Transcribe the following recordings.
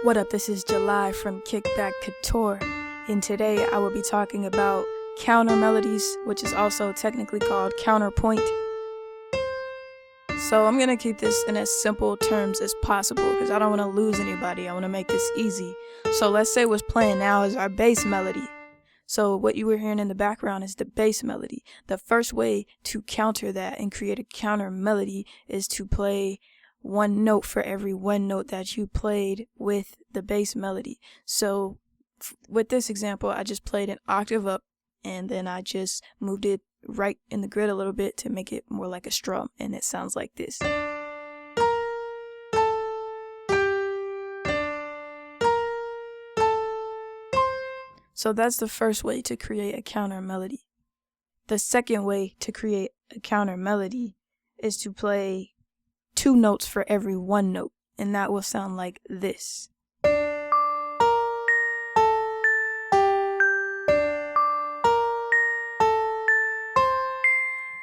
What up, this is July from Kickback Couture, and today I will be talking about counter melodies, which is also technically called counterpoint. So I'm going to keep this in as simple terms as possible because I don't want to lose anybody. I want to make this easy. So let's say what's playing now is our bass melody. So what you were hearing in the background is the bass melody. The first way to counter that and create a counter melody is to play one note for every one note that you played with the bass melody. So with this example, I just played an octave up and then I just moved it right in the grid a little bit to make it more like a strum, and it sounds like this. So that's the first way to create a counter melody. The second way to create a counter melody is to play two notes for every one note, and that will sound like this.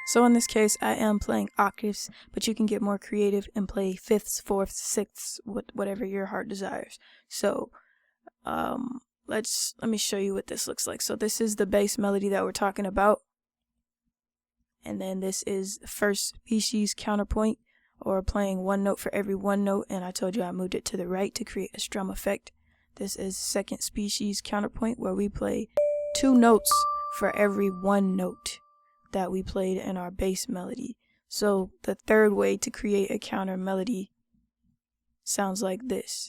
So in this case, I am playing octaves, but you can get more creative and play fifths, fourths, sixths, whatever your heart desires. So let me show you what this looks like. So this is the bass melody that we're talking about, and then this is the first species counterpoint, or playing one note for every one note, and I told you I moved it to the right to create a strum effect. This is second species counterpoint, where we play two notes for every one note that we played in our bass melody. So the third way to create a counter melody sounds like this.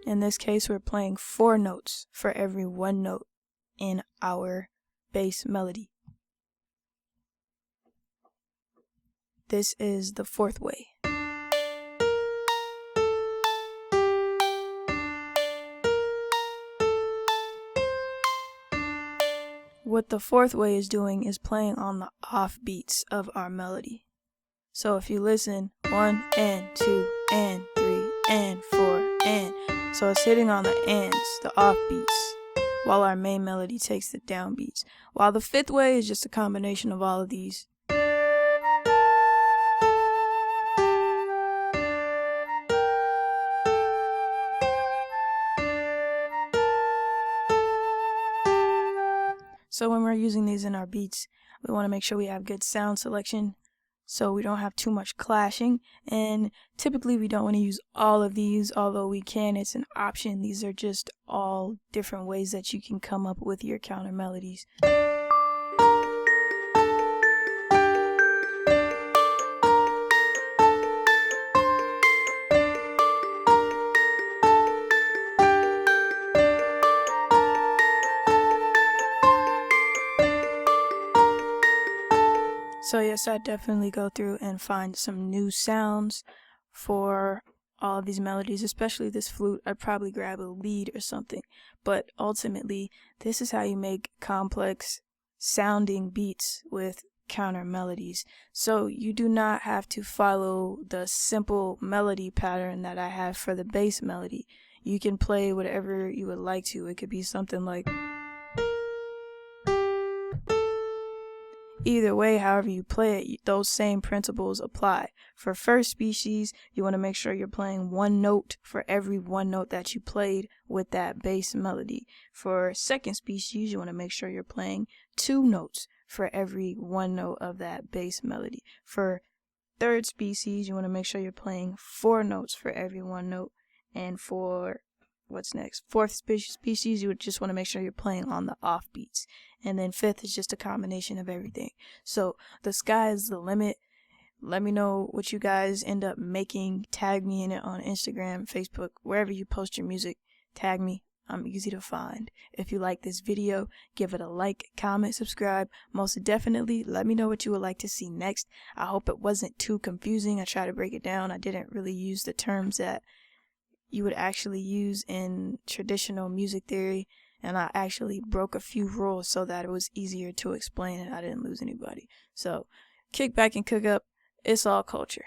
In this case, we're playing four notes for every one note in our bass melody. This is the fourth way. What the fourth way is doing is playing on the off beats of our melody. So if you listen, 1 and 2 and 3 and 4 and, so it's hitting on the ands, the off beats, while our main melody takes the down beats. While the fifth way is just a combination of all of these. So when we're using these in our beats, we want to make sure we have good sound selection so we don't have too much clashing, and typically we don't want to use all of these, although we can. It's an option. These are just all different ways that you can come up with your counter melodies. So yes, I definitely go through and find some new sounds for all of these melodies, especially this flute. I'd probably grab a lead or something, but ultimately this is how you make complex sounding beats with counter melodies. So you do not have to follow the simple melody pattern that I have for the bass melody. You can play whatever you would like to. It could be something like, either way, however you play it, those same principles apply. For first species, you want to make sure you're playing one note for every one note that you played with that bass melody. For second species, you want to make sure you're playing two notes for every one note of that bass melody. For third species, you want to make sure you're playing four notes for every one note. And for what's next? Fourth species, you would just want to make sure you're playing on the off beats. And then fifth is just a combination of everything. So the sky is the limit. Let me know what you guys end up making. Tag me in it on Instagram, Facebook, wherever you post your music. Tag me. I'm easy to find. If you like this video, give it a like, comment, subscribe. Most definitely, let me know what you would like to see next. I hope it wasn't too confusing. I tried to break it down. I didn't really use the terms that you would actually use in traditional music theory, and I actually broke a few rules so that it was easier to explain and I didn't lose anybody. So kick back and cook up. It's all culture.